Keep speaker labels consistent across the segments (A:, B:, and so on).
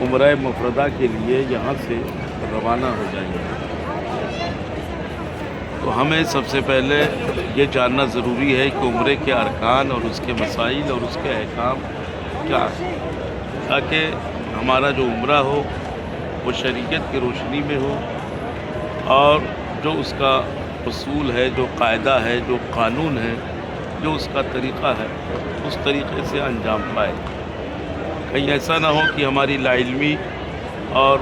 A: عمرہ مفردہ کے لیے یہاں سے روانہ ہو جائیں گے، تو ہمیں سب سے پہلے یہ جاننا ضروری ہے کہ عمرے کے ارکان اور اس کے مسائل اور اس کے احکام کیا ہے، تاکہ ہمارا جو عمرہ ہو وہ شریعت کی روشنی میں ہو، اور جو اس کا اصول ہے، جو قاعدہ ہے، جو قانون ہے، جو اس کا طریقہ ہے، اس طریقے سے انجام پائے۔ کہیں ایسا نہ ہو کہ ہماری لا علمی اور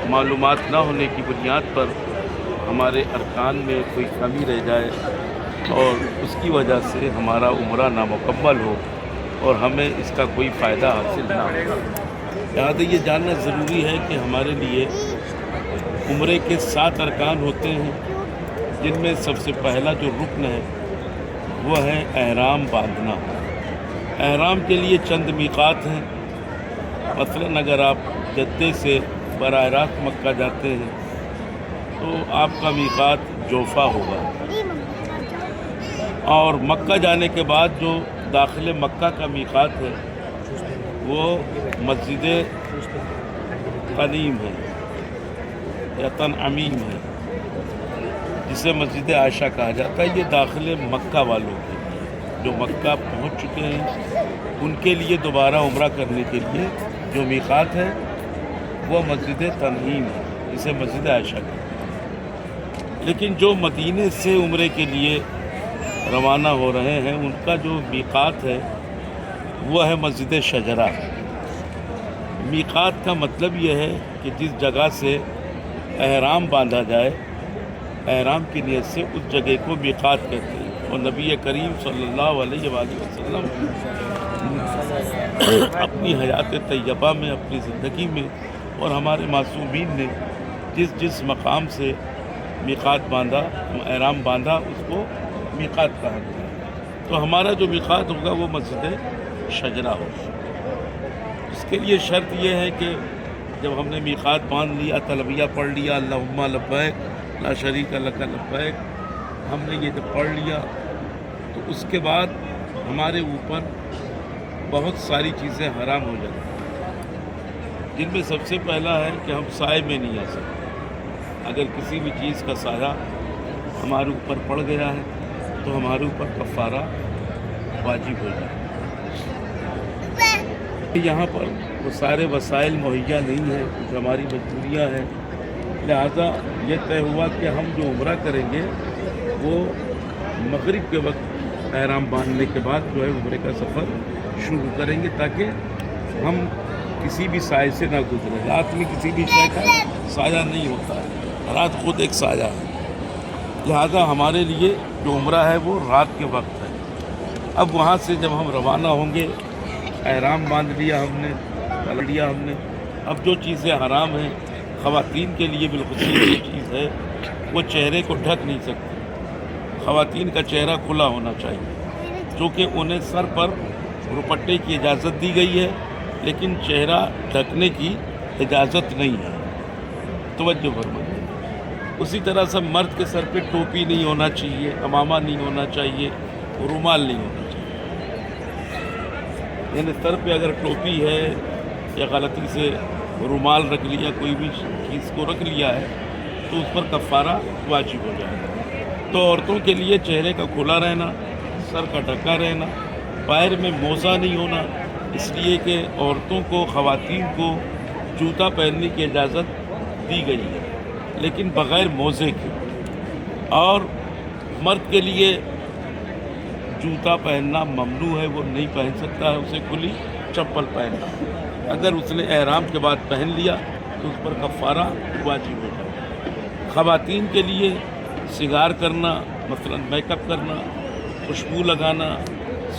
A: معلومات نہ ہونے کی بنیاد پر ہمارے ارکان میں کوئی کمی رہ جائے اور اس کی وجہ سے ہمارا عمرہ نامکمل ہو اور ہمیں اس کا کوئی فائدہ حاصل نہ ہو۔ لہٰذا یہ جاننا ضروری ہے کہ ہمارے لیے عمرے کے 7 ارکان ہوتے ہیں، جن میں سب سے پہلا جو رکن ہے وہ ہے احرام باندھنا۔ احرام کے لیے چند میقات ہیں۔ مثلاً اگر آپ جدہ سے براہ راست مکہ جاتے ہیں تو آپ کا میقات جوفہ ہوگا، اور مکہ جانے کے بعد جو داخل مکہ کا میقات ہے وہ مسجد تنعیم ہے یا تنعیم ہے، جسے مسجد عائشہ کہا جاتا ہے۔ یہ داخل مکہ والوں کے لیے، جو مکہ پہنچ چکے ہیں ان کے لیے دوبارہ عمرہ کرنے کے لیے جو میقات ہے وہ مسجد تنعیم ہے، جسے مسجد عائشہ کہا جاتا ہے۔ لیکن جو مدینے سے عمرے کے لیے روانہ ہو رہے ہیں ان کا جو میقات ہے وہ ہے مسجد شجرہ۔ میقات کا مطلب یہ ہے کہ جس جگہ سے احرام باندھا جائے، احرام کی نیت سے اس جگہ کو میقات کہتے ہیں، اور نبی کریم صلی اللہ علیہ وآلہ وسلم اپنی حیات طیبہ میں، اپنی زندگی میں، اور ہمارے معصومین نے جس جس مقام سے میقات باندھا، احرام باندھا، اس کو میقات کہا گیا۔ تو ہمارا جو میقات ہوگا وہ مسجد شجرہ ہوگا۔ اس کے لیے شرط یہ ہے کہ جب ہم نے میقات باندھ لیا، تلبیہ پڑھ لیا، اللہم لبیک لا شریک لک لبیک، ہم نے یہ جب پڑھ لیا تو اس کے بعد ہمارے اوپر بہت ساری چیزیں حرام ہو جاتی ہیں، جن میں سب سے پہلا ہے کہ ہم سائے میں نہیں آ سکتے۔ اگر کسی بھی چیز کا سایہ ہمارے اوپر پڑ گیا ہے تو ہمارے اوپر کفارہ واجب ہو جائے۔ یہاں پر وہ سارے وسائل مہیا نہیں ہیں، کچھ ہماری مجبوریاں ہیں، لہذا یہ طے ہوا کہ ہم جو عمرہ کریں گے وہ مغرب کے وقت احرام باندھنے کے بعد جو ہے عمرے کا سفر شروع کریں گے، تاکہ ہم کسی بھی سائے سے نہ گزریں۔ رات میں کسی بھی شے کا سایہ نہیں ہوتا ہے، رات خود ایک سایہ ہے، لہذا ہمارے لیے جو عمرہ ہے وہ رات کے وقت ہے۔ اب وہاں سے جب ہم روانہ ہوں گے، احرام باندھ لیا ہم نے، پکڑ لیا ہم نے، اب جو چیزیں حرام ہیں خواتین کے لیے بالخصوص یہ چیز ہے وہ چہرے کو ڈھک نہیں سکتی۔ خواتین کا چہرہ کھلا ہونا چاہیے، چونکہ انہیں سر پر دوپٹے کی اجازت دی گئی ہے لیکن چہرہ ڈھکنے کی اجازت نہیں ہے، توجہ فرمائیے۔ اسی طرح سے مرد کے سر پہ ٹوپی نہیں ہونا چاہیے، عمامہ نہیں ہونا چاہیے، رومال نہیں ہونا چاہیے۔ یعنی سر پہ اگر ٹوپی ہے یا غلطی سے رومال رکھ لیا، کوئی بھی چیز کو رکھ لیا ہے تو اس پر کفارہ واجب ہو جائے گا۔ تو عورتوں کے لیے چہرے کا کھلا رہنا، سر کا ڈھکا رہنا، پیر میں موزہ نہیں ہونا، اس لیے کہ عورتوں کو، خواتین کو جوتا پہننے کی اجازت دی گئی ہے لیکن بغیر موزے کے، اور مرد کے لیے جوتا پہننا ممنوع ہے، وہ نہیں پہن سکتا ہے، اسے کھلی چپل پہننا۔ اگر اس نے احرام کے بعد پہن لیا تو اس پر کفارہ واجب ہو جائے۔ خواتین کے لیے سگار کرنا، مثلا میک اپ کرنا، خوشبو لگانا،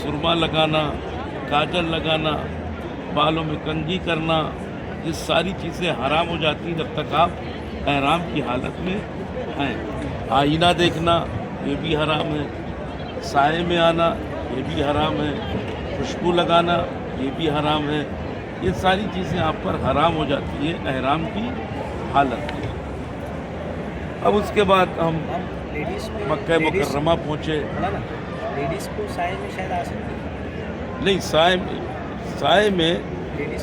A: سرما لگانا، کاجل لگانا، بالوں میں کنگھی کرنا، یہ ساری چیزیں حرام ہو جاتی ہیں جب تک آپ احرام کی حالت میں ہیں۔ آئینہ دیکھنا یہ بھی حرام ہے، سائے میں آنا یہ بھی حرام ہے، خوشبو لگانا یہ بھی حرام ہے، یہ ساری چیزیں آپ پر حرام ہو جاتی ہیں احرام کی حالت میں۔ اب اس کے بعد ہم مکہ مکرمہ پہنچے۔
B: لیڈیز کو سائے میں شاید آ سکتی ہے؟
A: نہیں، سائے میں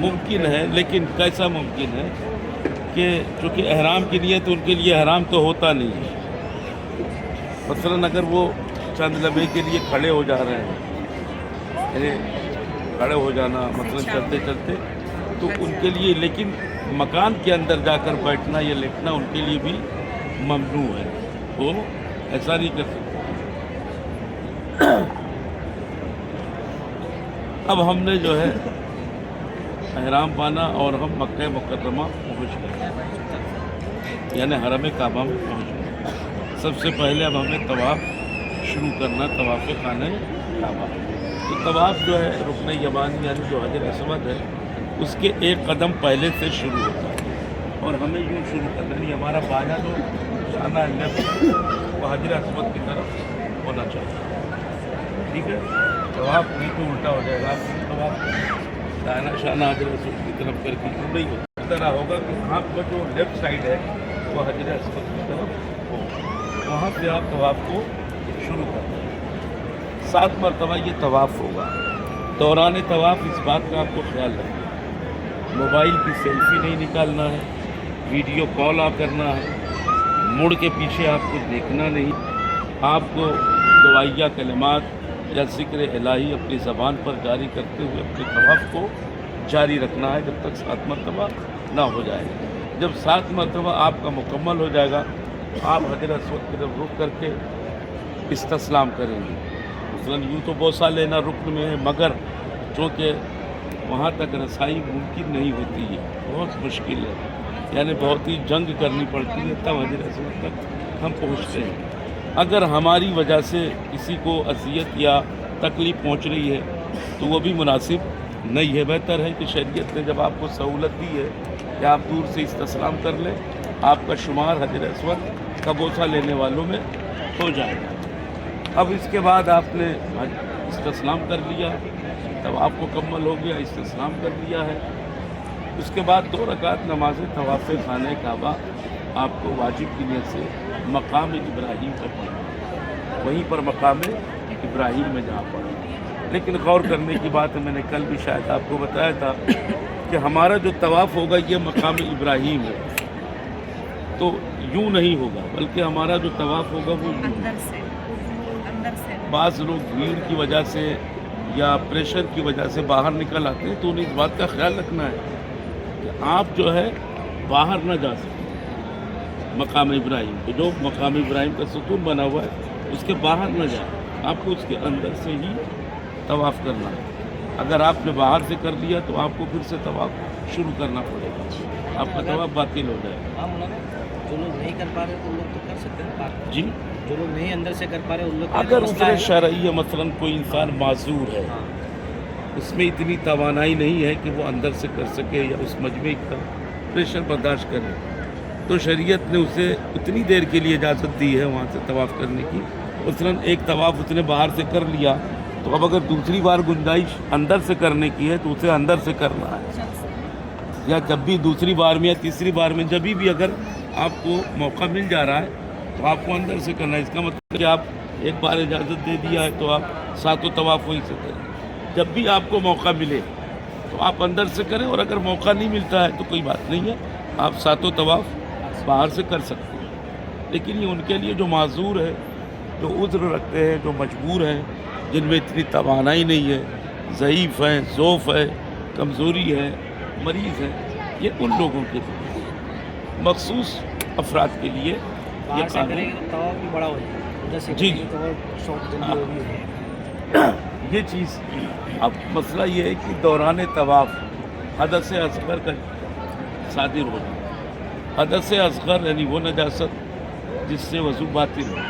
A: ممکن ہے، لیکن کیسا ممکن ہے کہ چونکہ احرام کی نیت ان کے لیے احرام تو ہوتا نہیں ہے. مثلاً اگر وہ چند لمحے کے لیے کھڑے ہو جا رہے ہیں، یعنی کھڑے ہو جانا مثلاً چلتے چلتے، تو ان کے لیے، لیکن مکان کے اندر جا کر بیٹھنا یا لیٹنا ان کے لیے بھی ممنوع ہے، وہ ایسا نہیں کر سکتے. اب ہم نے جو ہے احرام بانا اور ہم مکہ مکرمہ پہنچ گئے، یعنی حرم کعبہ میں پہنچ گئے. سب سے پہلے اب ہمیں طواف شروع کرنا، طواف خانہ کعبہ. تو طواف جو ہے رکن یمانی یعنی جو حجر اسود ہے اس کے ایک قدم پہلے سے شروع ہوتا ہے، اور ہمیں یوں شروع کرنا ہے، ہمارا بایاں جو شانہ لیفٹ وہ حجر اسود کی طرف ہونا چاہیے. ٹھیک ہے، طواف نہیں تو الٹا ہو جائے گا. آپ طواف دائنا شانہ حجر اسود کی طرف کر کے نہیں ہوتا. اس طرح ہوگا کہ آپ کا جو لیفٹ سائڈ ہے وہ حجر اسود کی طرف ہو، وہاں سے آپ طواف کو شروع کرتے ہیں. 7 مرتبہ یہ طواف ہوگا. دوران طواف اس بات کا آپ کو خیال رکھنا ہے، موبائل کی سیلفی نہیں نکالنا ہے، ویڈیو کال آپ کرنا ہے، مڑ کے پیچھے آپ کو دیکھنا نہیں. آپ کو دعائیہ کلمات یا ذکر الہی اپنی زبان پر جاری کرتے ہوئے اپنے طواف کو جاری رکھنا ہے جب تک 7 مرتبہ نہ ہو جائے. جب 7 مرتبہ آپ کا مکمل ہو جائے گا تو آپ حجر اسود کی طرف رک کر کے استسلام کریں گے. مثلاً یوں تو بوسہ لینا رکن میں ہے، مگر چونکہ وہاں تک رسائی ممکن نہیں ہوتی ہے، بہت مشکل ہے، یعنی بہت ہی جنگ کرنی پڑتی ہے تب حجر اسود تک ہم پہنچتے ہیں. اگر ہماری وجہ سے کسی کو اذیت یا تکلیف پہنچ رہی ہے تو وہ بھی مناسب نہیں ہے. بہتر ہے کہ شریعت نے جب آپ کو سہولت دی ہے کہ آپ دور سے استسلام کر لیں، آپ کا شمار حجر اسود کا بوسہ لینے والوں میں ہو جائے گا. اب اس کے بعد آپ نے استسلام کر لیا، تب آپ مکمل ہو گیا، استسلام کر لیا ہے. اس کے بعد 2 رکعت نماز طواف خانہ کعبہ آپ کو واجب کی نیت سے مقام ابراہیم پر پڑھنا، وہیں پر مقام ابراہیم میں جہاں پڑھنا. لیکن غور کرنے کی بات ہے، میں نے کل بھی شاید آپ کو بتایا تھا کہ ہمارا جو طواف ہوگا یہ مقام ابراہیم ہے، تو یوں نہیں ہوگا، بلکہ ہمارا جو طواف ہوگا وہ یوں. بعض لوگ بھیڑ کی وجہ سے یا پریشر کی وجہ سے باہر نکل آتے ہیں، تو انہیں اس بات کا خیال رکھنا ہے کہ آپ جو ہے باہر نہ جا سکیں مقام ابراہیم کو. جو مقام ابراہیم کا ستون بنا ہوا ہے اس کے باہر نہ جائیں، آپ کو اس کے اندر سے ہی طواف کرنا ہے. اگر آپ نے باہر سے کر لیا تو آپ کو پھر سے طواف شروع کرنا پڑے گا، آپ کا طواف باطل ہو جائے گا.
B: جو لوگ نہیں کر پا رہے ان لوگ تو کر سکتے ہیں.
A: جی،
B: جو لوگ نہیں اندر سے کر پا رہے ان لوگ
A: اگر عذر شرعی ہے، مثلاً کوئی انسان معذور ہے، اس میں اتنی توانائی نہیں ہے کہ وہ اندر سے کر سکے یا اس مجمع کا پریشر برداشت کرے، تو شریعت نے اسے اتنی دیر کے لیے اجازت دی ہے وہاں سے طواف کرنے کی. مثلاً ایک طواف اس نے باہر سے کر لیا، تو اب اگر دوسری بار گنجائش اندر سے کرنے کی ہے تو اسے اندر سے کرنا ہے. یا جب بھی دوسری بار میں یا تیسری بار میں جبھی بھی اگر آپ کو موقع مل جا رہا ہے تو آپ کو اندر سے کرنا ہے. اس کا مطلب کہ آپ ایک بار اجازت دے دیا ہے تو آپ 7 طواف وہیں سے کریں. جب بھی آپ کو موقع ملے تو آپ اندر سے کریں، اور اگر موقع نہیں ملتا ہے تو کوئی بات نہیں ہے، آپ 7 طواف باہر سے کر سکتے ہیں. لیکن یہ ان کے لیے جو معذور ہے، جو عذر رکھتے ہیں، جو مجبور ہیں، جن میں اتنی توانائی نہیں ہے، ضعیف ہیں، ضعف ہے، کمزوری ہے، مریض ہیں، یہ ان لوگوں کے لیے، مخصوص افراد کے لیے یہ قانون.
B: طواف بھی بڑا ہو جائے.
A: جی یہ چیز. اب مسئلہ یہ ہے کہ دوران طواف حدث اصغر کا صادر ہو جائے. حدث اصغر یعنی وہ نجاست جس سے وضو باطل ہو.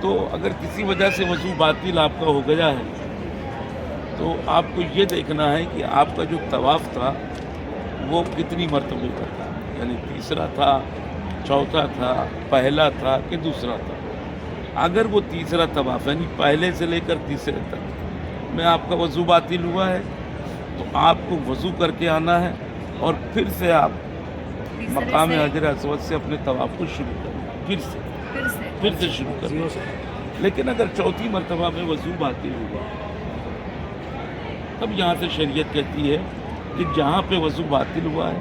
A: تو اگر کسی وجہ سے وضو باطل آپ کا ہو گیا ہے تو آپ کو یہ دیکھنا ہے کہ آپ کا جو طواف تھا وہ کتنی مرتبے کا تھا، یعنی تیسرا تھا، چوتھا تھا، پہلا تھا کہ دوسرا تھا. اگر وہ تیسرا طواف یعنی پہلے سے لے کر تیسرے تک میں آپ کا وضو باطل ہوا ہے تو آپ کو وضو کر کے آنا ہے اور پھر سے آپ مقام حجر اسود سے اپنے طواف کو شروع کریں، پھر سے شروع کریں. لیکن اگر چوتھی مرتبہ میں وضو باطل ہوا تب یہاں سے شریعت کہتی ہے کہ جہاں پہ وضو باطل ہوا ہے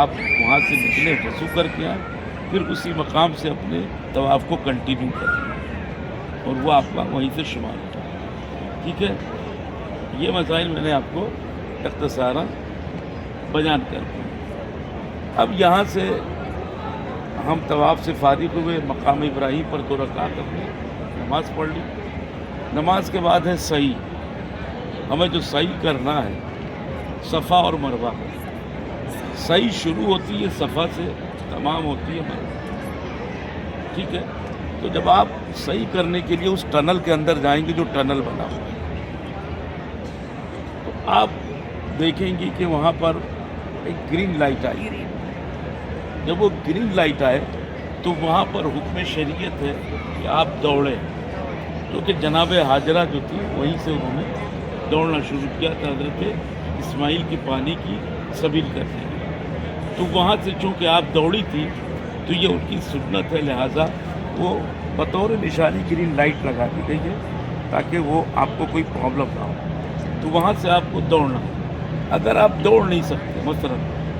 A: آپ وہاں سے نکلیں، وضو کر کے آئیں، پھر اسی مقام سے اپنے طواف کو کنٹینیو کریں اور وہ آپ کا وہیں سے شمار ہوتا ہے. ٹھیک ہے، یہ مسائل میں نے آپ کو اختصاراً بیان کر دیا. اب یہاں سے ہم طواف سے فارغ ہوئے، مقام ابراہیم پر 2 رکعت اپنی نماز پڑھ لی. نماز کے بعد ہے سعی. ہمیں جو سعی کرنا ہے صفا اور مروہ، سعی شروع ہوتی ہے صفا سے، تمام ہوتی ہے مروہ. ٹھیک ہے، تو جب آپ سعی کرنے کے لیے اس ٹنل کے اندر جائیں گے جو ٹنل بنا ہوا ہے، تو آپ دیکھیں گے کہ وہاں پر ایک گرین لائٹ آئی. جب وہ گرین لائٹ آئے تو وہاں پر حکم شریعت ہے کہ آپ دوڑیں، کیونکہ جناب حاجرہ جو تھی وہیں سے انہوں نے دوڑنا شروع کیا تھا حضرت اسماعیل کی پانی کی سبیل کرنے کے لیے. تو وہاں سے چونکہ آپ دوڑی تھی تو یہ ان کی سنت ہے، لہٰذا وہ بطور نشانی گرین لائٹ لگا دی گئی ہے تاکہ وہ آپ کو کوئی پرابلم نہ ہو. تو وہاں سے آپ کو دوڑنا. اگر آپ دوڑ نہیں سکتے، مثلاً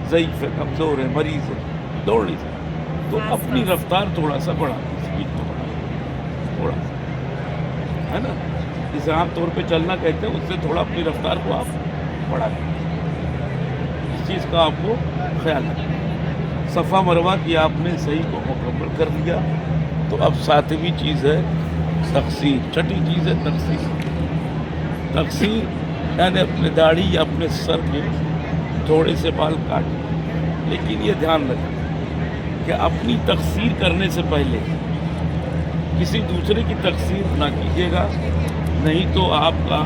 A: ضعیف ہے، کمزور ہے، مریض ہے، دوڑ نہیں سکتے، تو اپنی رفتار تھوڑا سا بڑھا، اسپیڈ کو بڑھا تھوڑا سا، ہے نا، جسے عام طور پہ چلنا کہتے ہیں، اس سے تھوڑا اپنی رفتار کو آپ بڑھا دیں. اس چیز کا آپ کو خیال رکھنا. صفا مروہ کی آپ نے صحیح کو مکمل کر لیا. تو اب 7ویں چیز ہے تقصیر. 6ٹھی چیز ہے تقصیر. تقصیر یعنی اپنے داڑھی یا اپنے سر میں تھوڑے سے بال کاٹیں. لیکن یہ دھیان رکھیں کہ اپنی تقصیر کرنے سے پہلے کسی دوسرے کی تقصیر نہ کیجیے گا، نہیں تو آپ کا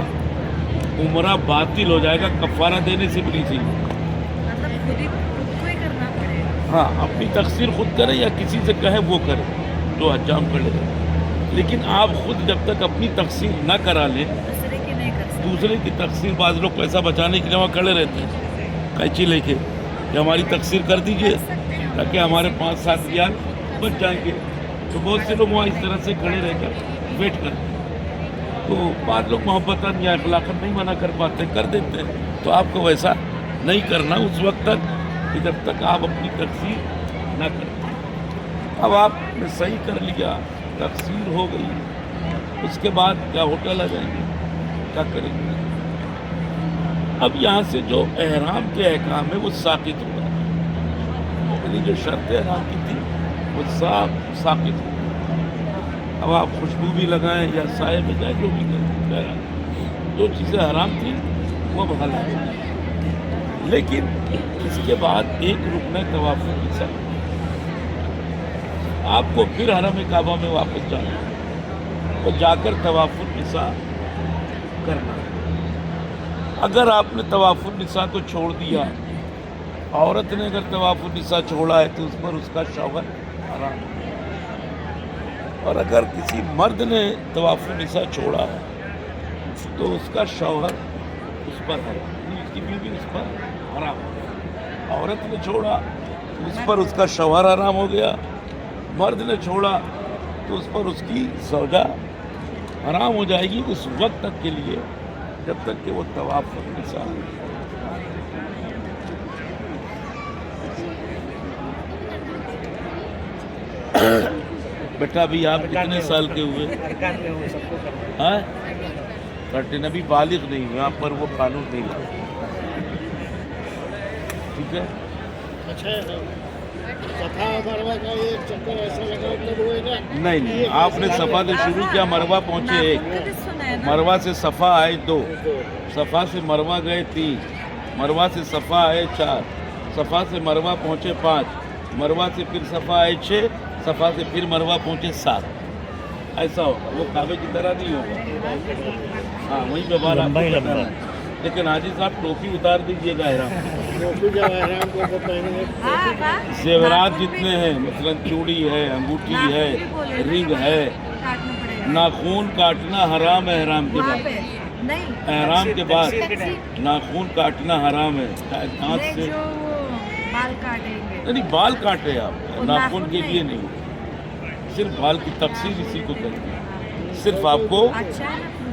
A: عمرہ باطل ہو جائے گا. کفارہ دینے سے بھی نہیں چاہیے.
C: خود کو ہی کرنا پڑے گا.
A: ہاں، اپنی تقصیر خود کرے یا کسی سے کہے وہ کرے جو حجام کر لے. لیکن آپ خود جب تک اپنی تقصیر نہ کرا لیں،
C: دوسرے کی نہیں کر سکتے.
A: دوسرے کی تقصیر، بعض لوگ پیسہ بچانے کے لیے وہاں کھڑے رہتے ہیں قینچی لے کے کہ ہماری تقصیر کر دیجئے تاکہ ہمارے 5-7 ریال بچ جائیں گے. تو بہت سے لوگ وہاں اس طرح سے کھڑے رہ کر ویٹ کرتے ہیں. تو بعض لوگ محبتاً یا اخلاقاً نہیں منع کر پاتے، کر دیتے ہیں. تو آپ کو ویسا نہیں کرنا اس وقت تک کہ جب تک آپ اپنی تقصیر نہ کریں. اب آپ نے صحیح کر لیا، تقصیر ہو گئی، اس کے بعد کیا ہوٹل آ جائیں گے، کیا کریں گے؟ اب یہاں سے جو احرام کے احکام ہے وہ ساقط ہو رہا ہے، یعنی جو شرط احرام کی تھی وہ ساقط ہو گئی. اب آپ خوشبو بھی لگائیں یا سائے میں جائیں، جو بھی کریں، جو چیزیں حرام تھیں وہ اب حلال ہو گئی. لیکن اس کے بعد ایک رکن ہے طواف النساء. آپ کو پھر حرم کعبہ میں واپس جانا ہے اور جا کر طواف النساء کرنا ہے. اگر آپ نے طواف النساء کو چھوڑ دیا، عورت نے اگر طواف النساء چھوڑا ہے تو اس پر اس کا شوہر حرام ہے. اور اگر کسی مرد نے طواف النساء چھوڑا ہے تو اس کا شوہر اس پر حرام، اس کی بیوی اس پر حرام ہو گیا. عورت نے چھوڑا تو اس پر اس کا شوہر حرام ہو گیا، مرد نے چھوڑا تو اس پر اس کی زوجہ حرام ہو جائے گی اس وقت تک کے لیے جب تک کہ وہ طواف النساء. بیٹا ابھی آپ کتنے سال کے ہوئے؟
B: ارکان میں وہ سب کو کرنا.
A: ہاں 13 ابھی بالغ نہیں ہوئے، آپ پر وہ قانون نہیں لگا. ٹھیک ہے،
D: اچھا صفا مروا کا ایک چکر ایسا لگا تب ہوئے گا؟
A: نہیں، آپ نے صفا سے شروع کیا، مروہ پہنچے 1، مروہ سے صفا آئے 2، صفا سے مروہ گئے 3، مروہ سے صفا آئے 4، صفا سے مروہ پہنچے 5، مروہ سے پھر صفا آئے 6، صفا سے پھر مروہ پہنچے 7. ایسا ہوگا، وہ کعبے کی طرح نہیں ہوگا. ہاں وہیں پہ بار آپ کو کرنا ہے. لیکن حاجی صاحب ٹوپی اتار دیجیے گا احرام.
D: ٹوپی جب احرام کو پہنیں گے،
A: زیورات جتنے ہیں، مثلا چوڑی ہے، انگوٹھی ہے، رنگ ہے، ناخون کاٹنا حرام ہے. احرام کے بعد، احرام کے بعد ناخون کاٹنا حرام ہے. دانت سے
C: بال کاٹیں گے،
A: نہیں، بال کاٹے آپ، ناخون کے لیے نہیں، صرف بال کی تقصیر اسی کو کرتے ہیں. صرف آپ کو
C: اچھا